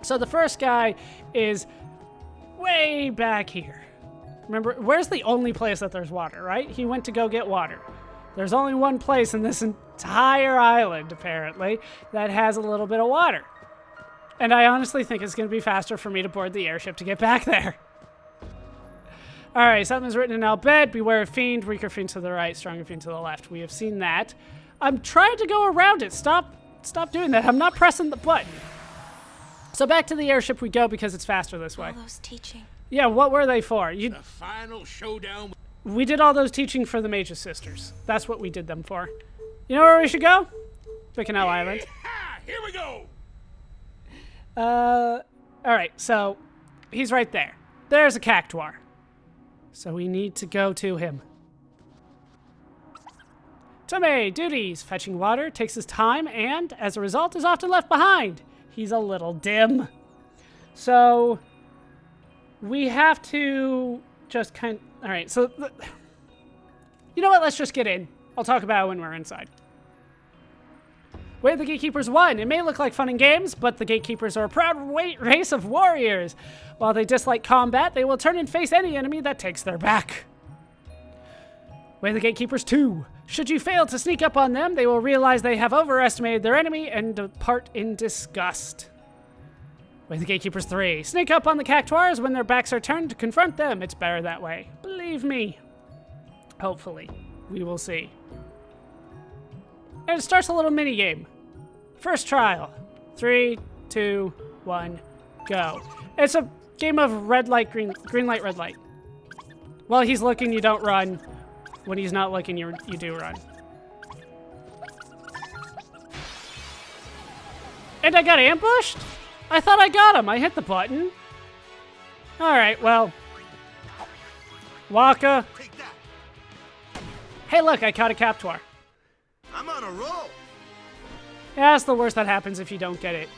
So the first guy is way back here. Remember, where's the only place that there's water, right? He went to go get water. There's only one place in this entire island, apparently, that has a little bit of water. And I honestly think it's going to be faster for me to board the airship to get back there. All right, something's written in alphabet. Beware of fiend, weaker fiend to the right, stronger fiend to the left. We have seen that. I'm trying to go around it. Stop doing that. I'm not pressing the button. So back to the airship we go because it's faster this way. All those teaching. Yeah, what were they for? The final showdown. We did all those teaching for the Mage's Sisters. That's what we did them for. You know where we should go? Bikanel Island. Here we go. All right, so he's right there. There's a Cactuar. So we need to go to him. Tomay, duties. Fetching water takes his time and, as a result, is often left behind. He's a little dim. So we have to just all right, so you know what? Let's just get in. I'll talk about it when we're inside. Where the Gatekeepers won. It may look like fun and games, but the Gatekeepers are a proud race of warriors. While they dislike combat, they will turn and face any enemy that takes their back. Where the Gatekeepers 2. Should you fail to sneak up on them, they will realize they have overestimated their enemy and depart in disgust. Where the Gatekeepers 3. Sneak up on the Cactuars when their backs are turned to confront them. It's better that way. Believe me. Hopefully. We will see. And it starts a little mini-game. First trial. 3, 2, 1, go. It's a game of red light, green light, red light. While he's looking, you don't run. When he's not looking, you do run. And I got ambushed? I thought I got him. I hit the button. All right, well. Waka. Hey, look, I caught a Cactuar. I'm on a roll. Yeah, that's the worst that happens if you don't get it.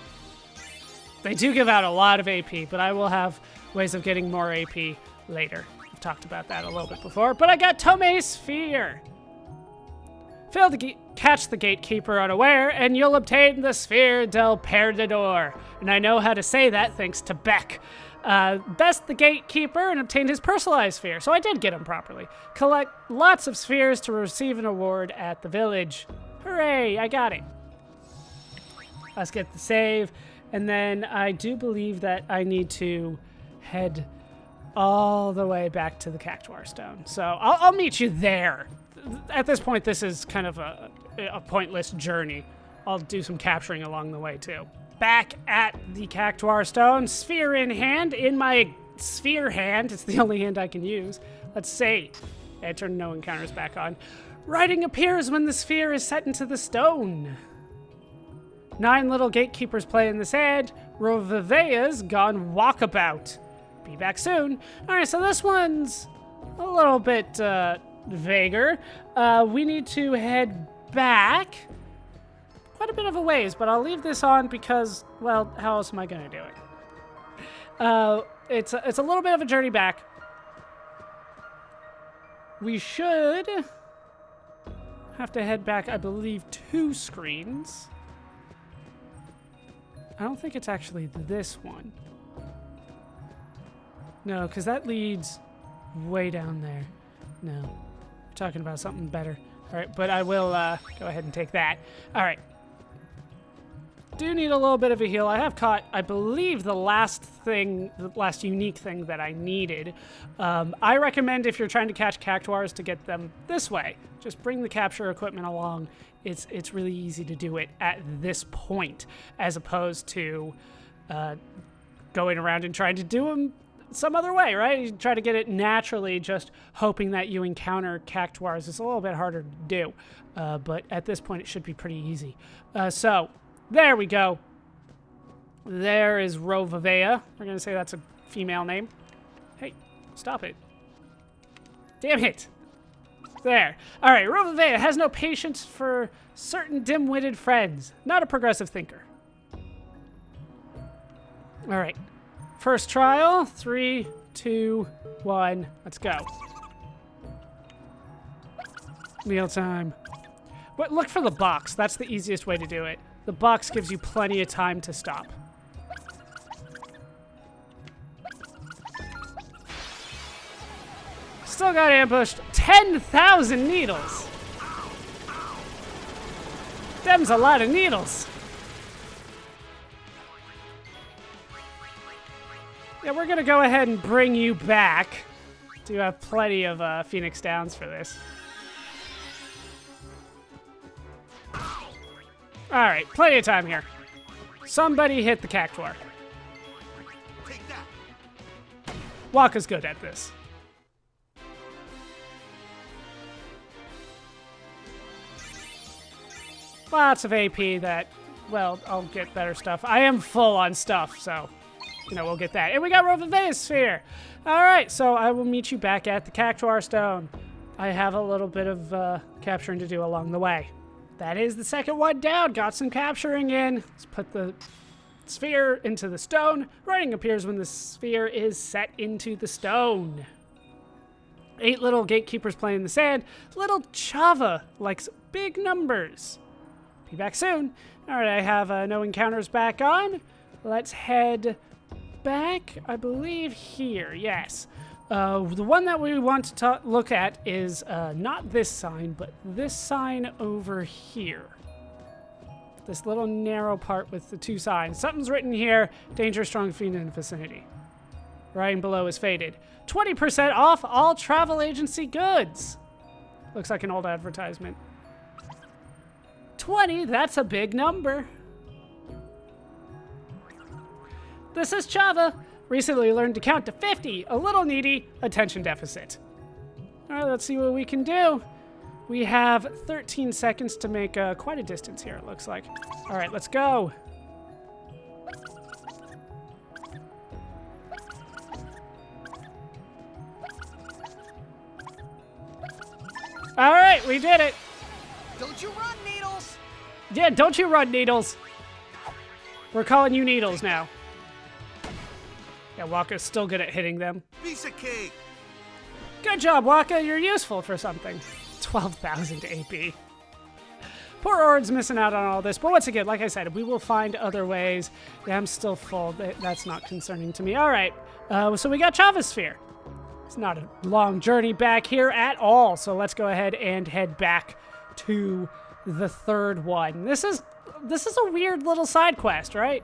They do give out a lot of AP, but I will have ways of getting more AP later. I've talked about that a little bit before, but I got Tomay's Sphere. Fail to catch the Gatekeeper unaware, and you'll obtain the Sphere del Perdedor. And I know how to say that thanks to Beck. Best the Gatekeeper and obtain his personalized sphere, so I did get him properly. Collect lots of spheres to receive an award at the village. Hooray, I got it. Let's get the save, and then I do believe that I need to head all the way back to the Cactuar Stone. So I'll meet you there. At this point, this is kind of a pointless journey. I'll do some capturing along the way, too. Back at the Cactuar Stone, sphere in hand, in my sphere hand. It's the only hand I can use. Let's see. I turn no encounters back on. Writing appears when the sphere is set into the stone. 9 little gatekeepers play in the sand. Rovalea's gone walkabout. Be back soon. All right, so this one's a little bit vaguer. We need to head back quite a bit of a ways, but I'll leave this on because, well, how else am I going to do it? It's a little bit of a journey back. We should have to head back, I believe, 2 screens. I don't think it's actually this one. No, because that leads way down there. No, we're talking about something better. All right, but I will go ahead and take that. All right. Do need a little bit of a heal. I have caught, I believe, the last unique thing that I needed. I recommend if you're trying to catch Cactuars to get them this way. Just bring the capture equipment along. It's really easy to do it at this point, as opposed to going around and trying to do them some other way, right? You try to get it naturally, just hoping that you encounter Cactuars. It's a little bit harder to do, but at this point it should be pretty easy. So there we go. There is Rovalea. We're gonna say that's a female name. Hey, stop it. Damn it. There. All right, Rovalea has no patience for certain dim-witted friends. Not a progressive thinker. All right. First trial. 3, 2, 1. Let's go. Meal time. But look for the box. That's the easiest way to do it. The box gives you plenty of time to stop. Still got ambushed. 10,000 needles. Them's a lot of needles. Yeah, we're gonna go ahead and bring you back. Do have plenty of Phoenix Downs for this. Alright, plenty of time here. Somebody hit the Cactuar. Take that. Waka's good at this. Lots of AP that, well, I'll get better stuff. I am full on stuff, so, you know, we'll get that. And we got Rovalea Sphere. All right, so I will meet you back at the Cactuar Stone. I have a little bit of capturing to do along the way. That is the second one down. Got some capturing in. Let's put the sphere into the stone. Writing appears when the sphere is set into the stone. 8 little gatekeepers play in the sand. Little Chava likes big numbers. Be back soon. All right, I have no encounters back on. Let's head back, I believe, here. Yes. The one that we want to look at is not this sign, but this sign over here. This little narrow part with the 2 signs. Something's written here. Danger, strong fiend in the vicinity. Writing below is faded. 20% off all travel agency goods. Looks like an old advertisement. 20, that's a big number. This is Chava. Recently learned to count to 50. A little needy. Attention deficit. All right, let's see what we can do. We have 13 seconds to make quite a distance here, it looks like. All right, let's go. All right, we did it. Don't you run, Needles! Yeah, don't you run, Needles. We're calling you Needles now. Yeah, Waka's still good at hitting them. Piece of cake! Good job, Waka. You're useful for something. 12,000 AP. Poor Ord's missing out on all this. But once again, like I said, we will find other ways. Yeah, I'm still full. That's not concerning to me. All right. So we got Chava Sphere. It's not a long journey back here at all. So let's go ahead and head back to the third one. This is a weird little side quest, right?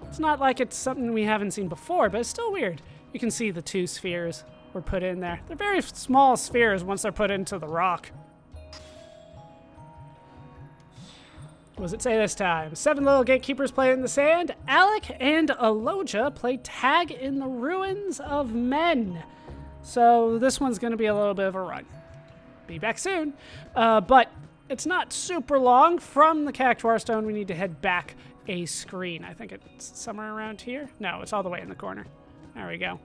It's not like it's something we haven't seen before, but it's still weird. You can see the 2 spheres were put in there. They're very small spheres once they're put into the rock. What does it say this time? 7 little gatekeepers play in the sand. Alec and Aloja play tag in the ruins of men. So this one's going to be a little bit of a run. Be back soon. But it's not super long. From the Cactuar Stone, we need to head back a screen. I think it's somewhere around here. No, it's all the way in the corner. There we go.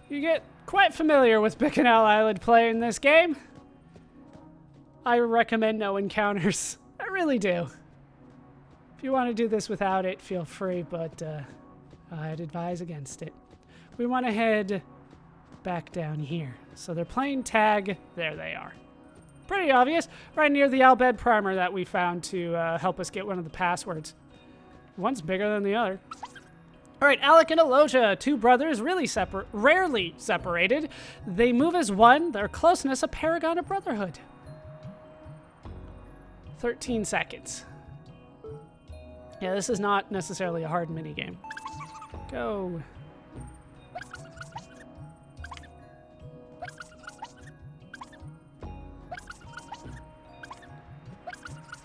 You get quite familiar with Bikanel Island playing this game. I recommend no encounters. I really do. If you want to do this without it, feel free, but I'd advise against it. We want to head back down here. So they're playing tag. There they are. Pretty obvious. Right near the Albed primer that we found to help us get one of the passwords. One's bigger than the other. All right, Alec and Aloja, 2 brothers, rarely separated. They move as one. Their closeness, a paragon of brotherhood. 13 seconds. Yeah, this is not necessarily a hard minigame. Go.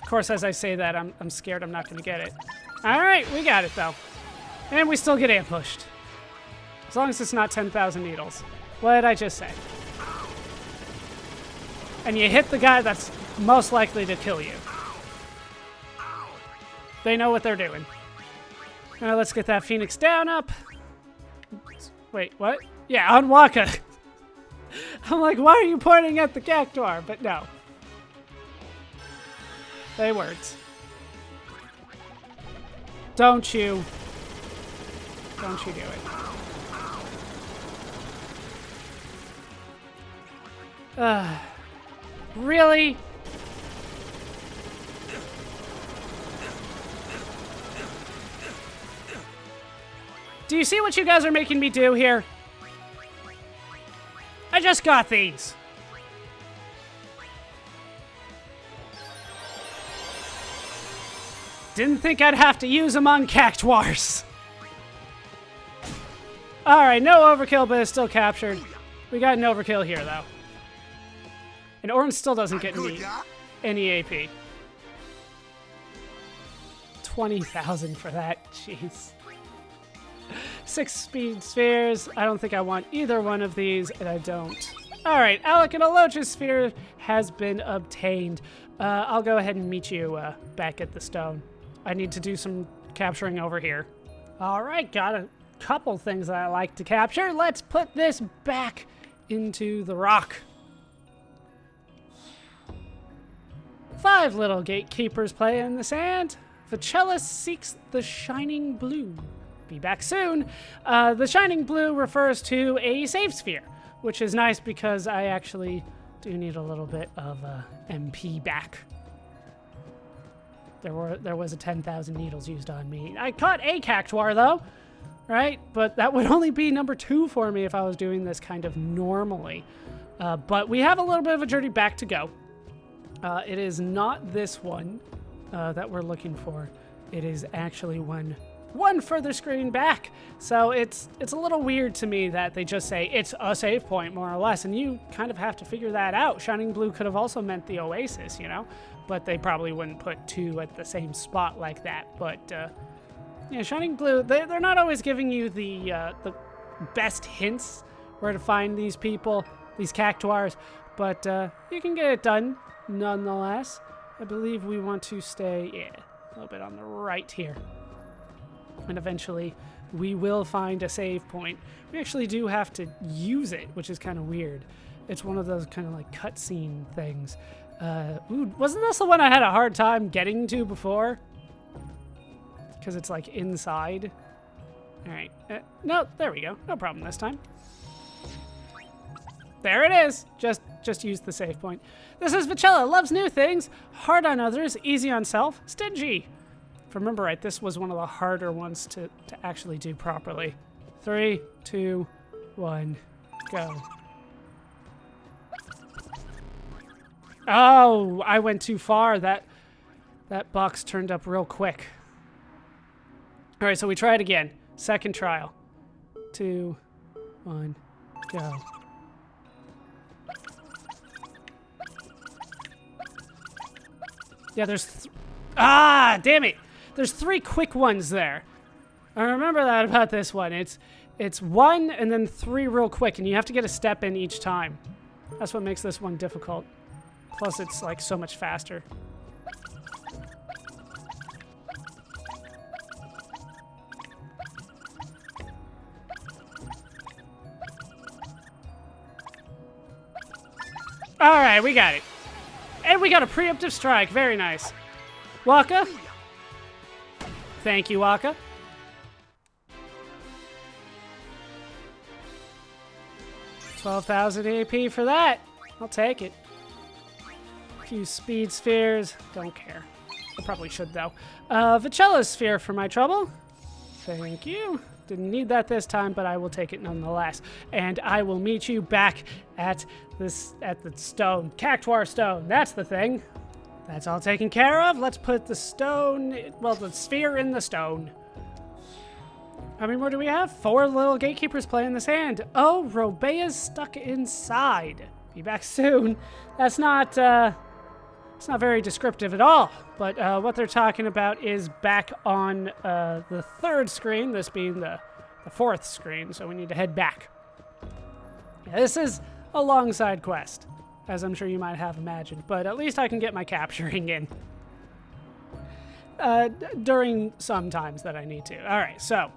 Of course, as I say that, I'm scared I'm not going to get it. All right, we got it, though. And we still get ambushed. As long as it's not 10,000 needles. What did I just say? And you hit the guy that's most likely to kill you. They know what they're doing. All right, let's get that Phoenix down up. Wait, what? Yeah, on Waka. I'm like, why are you pointing at the Cactuar? But no. They worked. Don't you do it. Really? Do you see what you guys are making me do here? I just got these. Didn't think I'd have to use them on Cactuars. Alright, no overkill, but it's still captured. We got an overkill here, though. And Orange still doesn't get any AP. 20,000 for that. Jeez. 6 speed spheres. I don't think I want either one of these, and I don't. Alright, Alec and Alocha's sphere has been obtained. I'll go ahead and meet you back at the stone. I need to do some capturing over here. Alright, got a couple things that I like to capture. Let's put this back into the rock. 5 little gatekeepers play in the sand. Vaehl seeks the shining blue. Be back soon. The shining blue refers to a save sphere, which is nice because I actually do need a little bit of MP back. There was a 10,000 needles used on me. I caught a Cactuar though, right? But that would only be number 2 for me if I was doing this kind of normally. But we have a little bit of a journey back to go. It is not this one that we're looking for. It is actually one further screen back. So it's a little weird to me that they just say it's a save point, more or less, and you kind of have to figure that out. Shining blue could have also meant the oasis, you know, but they probably wouldn't put 2 at the same spot like that. But yeah, shining blue, they're not always giving you the best hints where to find these people, these Cactuars, but you can get it done nonetheless. I believe we want to stay, yeah, a little bit on the right here. And eventually we will find a save point. We actually do have to use it, which is kind of weird. It's one of those kind of like cutscene things. Ooh, wasn't this the one I had a hard time getting to before? Because it's like inside. All right. No, there we go. No problem this time. There it is. Just use the save point. This is Vaehl. Loves new things. Hard on others. Easy on self. Stingy. If I remember right, this was one of the harder ones to actually do properly. 3, 2, 1, go. Oh, I went too far. That box turned up real quick. All right, so we try it again. Second trial. 2, 1, go. Yeah, there's... damn it! There's 3 quick ones there. I remember that about this one. It's 1 and then 3 real quick, and you have to get a step in each time. That's what makes this one difficult. Plus, it's like so much faster. All right, we got it. And we got a preemptive strike. Very nice. Waka. Thank you, Waka. $12,000 AP for that. I'll take it. A few speed spheres. Don't care. I probably should, though. Vaehl sphere for my trouble. Thank you. Didn't need that this time, but I will take it nonetheless. And I will meet you back at the stone. Cactuar stone. That's the thing. That's all taken care of. Let's put the stone, well, the sphere in the stone. How many more do we have? 4 little gatekeepers play in the sand. Oh, Robeya's stuck inside. Be back soon. That's not, it's not very descriptive at all. But what they're talking about is back on the 3rd screen, this being the 4th screen, so we need to head back. Yeah, this is a long side quest, as I'm sure you might have imagined, but at least I can get my capturing in during some times that I need to. All right, so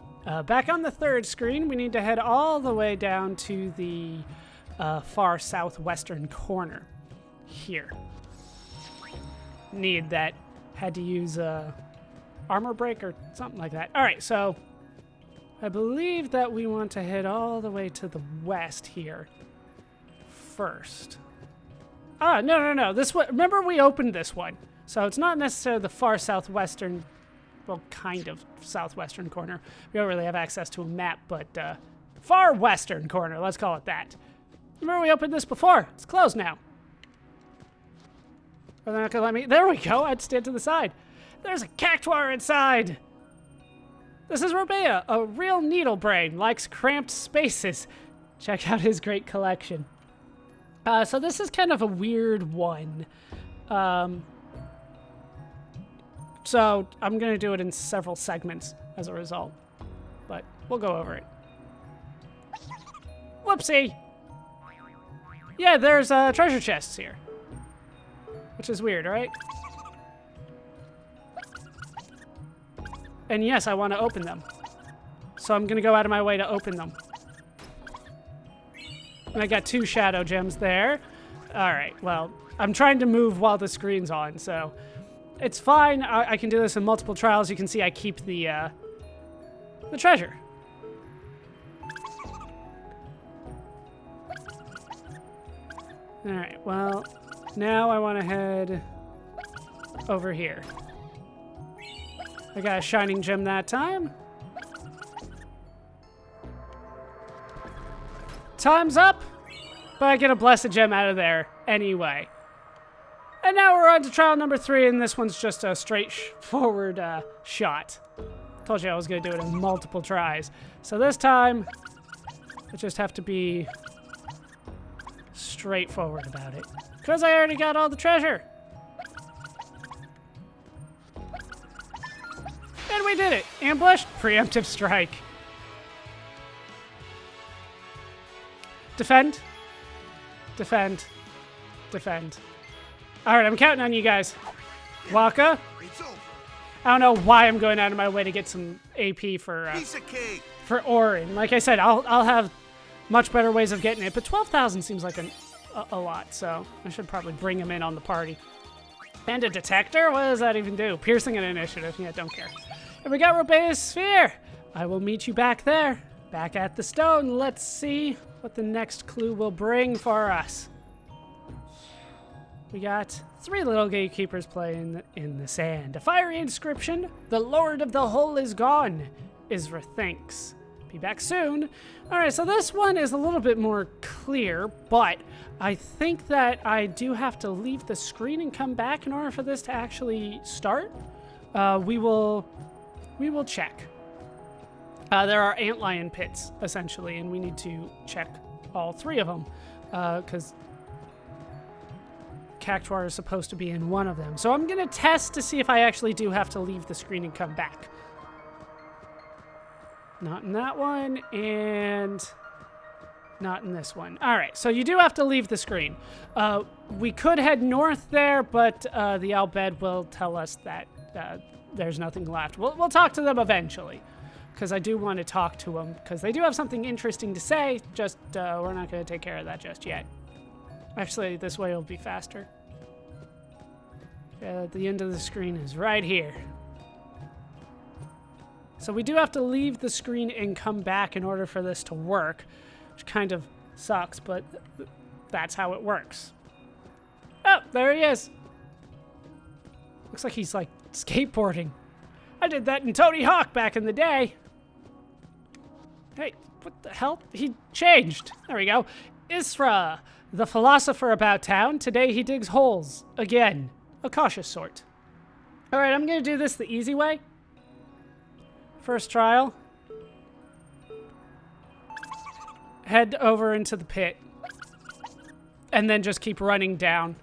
back on the 3rd screen, we need to head all the way down to the far southwestern corner here. Need that. Had to use armor break or something like that. All right, so I believe that we want to head all the way to the west here first. No. This one, remember we opened this one. So it's not necessarily the far southwestern, well, kind of southwestern corner. We don't really have access to a map, but far western corner, let's call it that. Remember we opened this before. It's closed now. Are they not gonna let me? There we go. I'd stand to the side. There's a Cactuar inside. This is Robeya, a real needle brain, likes cramped spaces. Check out his great collection. So this is kind of a weird one. So I'm gonna do it in several segments as a result, but we'll go over it. Whoopsie. Yeah, there's treasure chests here, which is weird, right? And yes, I want to open them. So I'm going to go out of my way to open them. And I got 2 shadow gems there. All right, well, I'm trying to move while the screen's on, so it's fine. I can do this in multiple trials. You can see I keep the treasure. All right, well, now I want to head over here. I got a shining gem that time. Time's up, but I get a blessed gem out of there anyway. And now we're on to trial number 3, and this one's just a straightforward shot. Told you I was going to do it in multiple tries. So this time, I just have to be straightforward about it, because I already got all the treasure. And we did it. Ambushed, preemptive strike. Defend. Defend. Defend. All right, I'm counting on you guys. Waka. It's over. I don't know why I'm going out of my way to get some AP for Piece of cake. Orin. Like I said, I'll have much better ways of getting it, but 12,000 seems like a lot, so I should probably bring him in on the party. And a detector? What does that even do? Piercing an initiative. Yeah, don't care. And we got Robeya's sphere. I will meet you back there, back at the stone. Let's see what the next clue will bring for us. We got 3 little gatekeepers playing in the sand. A fiery inscription. The Lord of the Hole is gone. Isrra thinks. Be back soon. All right, so this one is a little bit more clear, but I think that I do have to leave the screen and come back in order for this to actually start. We will check. There are antlion pits, essentially, and we need to check all 3 of them, because Cactuar is supposed to be in one of them. So I'm going to test to see if I actually do have to leave the screen and come back. Not in that one, and not in this one. All right, so you do have to leave the screen. We could head north there, but the Albed will tell us that there's nothing left. We'll talk to them eventually, because I do want to talk to them, because they do have something interesting to say, just we're not going to take care of that just yet. Actually, this way will be faster. The end of the screen is right here. So we do have to leave the screen and come back in order for this to work, which kind of sucks, but that's how it works. Oh, there he is. Looks like he's like skateboarding. I did that in Tony Hawk back in the day. Hey, what the hell? He changed. There we go. Isrra, the philosopher about town. Today he digs holes. Again. A cautious sort. All right, I'm going to do this the easy way. First trial. Head over into the pit. And then just keep running down.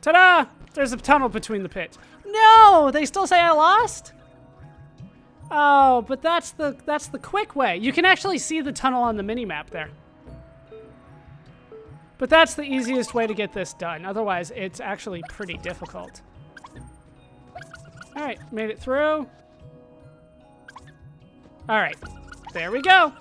Ta-da! There's a tunnel between the pits. No! They still say I lost? Oh, but that's the quick way. You can actually see the tunnel on the mini-map there. But that's the easiest way to get this done. Otherwise, it's actually pretty difficult. All right, made it through. All right, there we go.